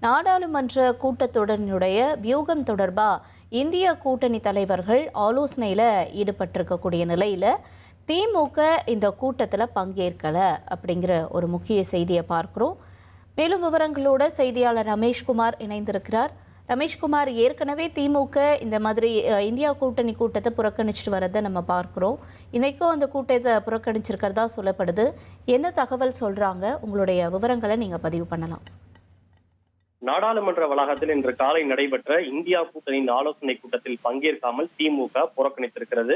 நாடாளுமன்ற கூட்டத்தொடரினுடைய வியூகம் தொடர்பாக இந்திய கூட்டணி தலைவர்கள் ஆலோசனையில் ஈடுபட்டிருக்கக்கூடிய நிலையில் திமுக இந்த கூட்டத்தில் பங்கேற்கலை அப்படிங்கிற ஒரு முக்கிய செய்தியை பார்க்குறோம். மேலும் விவரங்களோட செய்தியாளர் ரமேஷ்குமார் இணைந்திருக்கிறார். ரமேஷ்குமார், ஏற்கனவே திமுக இந்த மாதிரி இந்தியா கூட்டணி கூட்டத்தை புறக்கணிச்சிட்டு வரதை நம்ம பார்க்குறோம். இன்றைக்கும் அந்த கூட்டத்தை புறக்கணிச்சிருக்கிறதா சொல்லப்படுது. என்ன தகவல் சொல்கிறாங்க? உங்களுடைய விவரங்களை நீங்கள் பதிவு பண்ணலாம். நாடாளுமன்ற வளாகத்தில் இன்று காலை நடைபெற்ற இந்தியா கூட்டணியின் ஆலோசனை கூட்டத்தில் பங்கேற்காமல் திமுக புறக்கணித்திருக்கிறது.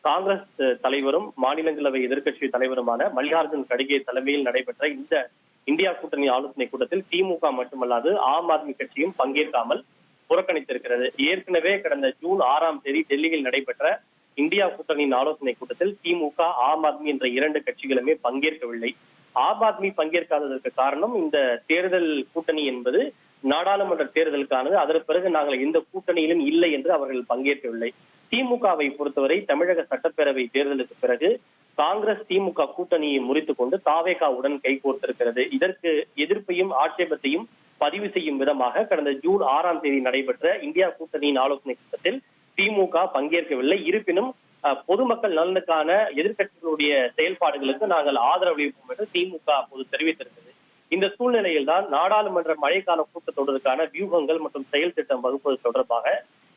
காங்கிரஸ் தலைவரும் மாநிலங்களவை எதிர்க்கட்சி தலைவருமான மல்லிகார்ஜுன் கடிகே தலைமையில் நடைபெற்ற இந்த இந்தியா கூட்டணி ஆலோசனை கூட்டத்தில் திமுக மட்டுமல்லாது ஆம் ஆத்மி கட்சியும் பங்கேற்காமல் புறக்கணித்திருக்கிறது. ஏற்கனவே கடந்த ஜூன் 6ஆம் தேதி டெல்லியில் நடைபெற்ற இந்தியா கூட்டணியின் ஆலோசனை கூட்டத்தில் திமுக ஆம் ஆத்மி என்ற இரண்டு கட்சிகளுமே பங்கேற்கவில்லை. ஆம் ஆத்மி பங்கேற்காததற்கு காரணம், இந்த தேர்தல் கூட்டணி என்பது நாடாளுமன்ற தேர்தலுக்கானது, அதற்கு பிறகு நாங்கள் எந்த கூட்டணியிலும் இல்லை என்று அவர்கள் பங்கேற்கவில்லை. திமுகவை பொறுத்தவரை தமிழக சட்டப்பேரவை தேர்தலுக்கு பிறகு காங்கிரஸ் திமுக கூட்டணியை முறித்துக் கொண்டு தாவேகாவுடன் கைகோர்த்திருக்கிறது. இதற்கு எதிர்ப்பையும் ஆட்சேபத்தையும் பதிவு செய்யும் விதமாக கடந்த ஜூன் 6ஆம் தேதி நடைபெற்ற இந்தியா கூட்டணியின் ஆலோசனை கூட்டத்தில் திமுக பங்கேற்கவில்லை. இருப்பினும் பொதுமக்கள் நலனுக்கான எதிர்க்கட்சிகளுடைய செயல்பாடுகளுக்கு நாங்கள் ஆதரவளிப்போம் என்று திமுக அப்போது தெரிவித்திருக்கிறது. இந்த சூழ்நிலையில் தான் நாடாளுமன்ற மழைக்கால கூட்டத்தொடருக்கான வியூகங்கள் மற்றும் செயல் திட்டம் வகுப்பது தொடர்பாக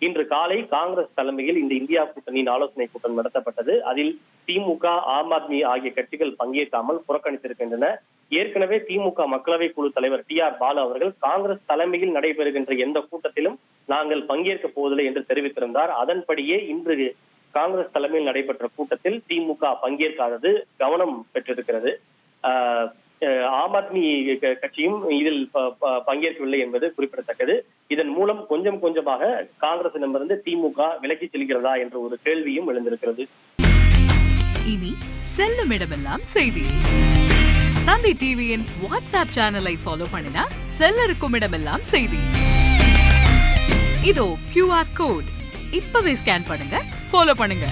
இன்று காலை காங்கிரஸ் தலைமையில் இந்த இந்தியா கூட்டணியின் ஆலோசனை கூட்டம் நடத்தப்பட்டது. அதில் திமுக, ஆம் ஆத்மி ஆகிய கட்சிகள் பங்கேற்காமல் புறக்கணித்திருக்கின்றன. ஏற்கனவே திமுக மக்களவை குழு தலைவர் TR பாலு அவர்கள் காங்கிரஸ் தலைமையில் நடைபெறுகின்ற எந்த கூட்டத்திலும் நாங்கள் பங்கேற்க போவதில்லை என்று தெரிவித்திருந்தார். அதன்படியே இன்று காங்கிரஸ் தலைமையில் நடைபெற்ற கூட்டத்தில் திமுக பங்கேற்காதது கவனம் பெற்றிருக்கிறது. ஆம் ஆத்மி கட்சியும் இதில் பங்கேற்கவில்லை என்பது குறிப்பிடத்தக்கது. இதன் மூலம் கொஞ்சம் கொஞ்சமாக காங்கிரசிடமிருந்து திமுக விலகி செல்கிறதா என்ற ஒரு கேள்வியும் எழுந்திருக்கிறது. இனி செல்லும் இடமெல்லாம் செய்தி. தந்தை டிவியின் வாட்ஸ்அப் சேனலை ஃபாலோ பண்ணினா செல்ல இருக்கும் இடமெல்லாம் செய்தி. இதோ QR கோட் இப்பவே ஸ்கேன் பண்ணுங்க, ஃபாலோ பண்ணுங்க.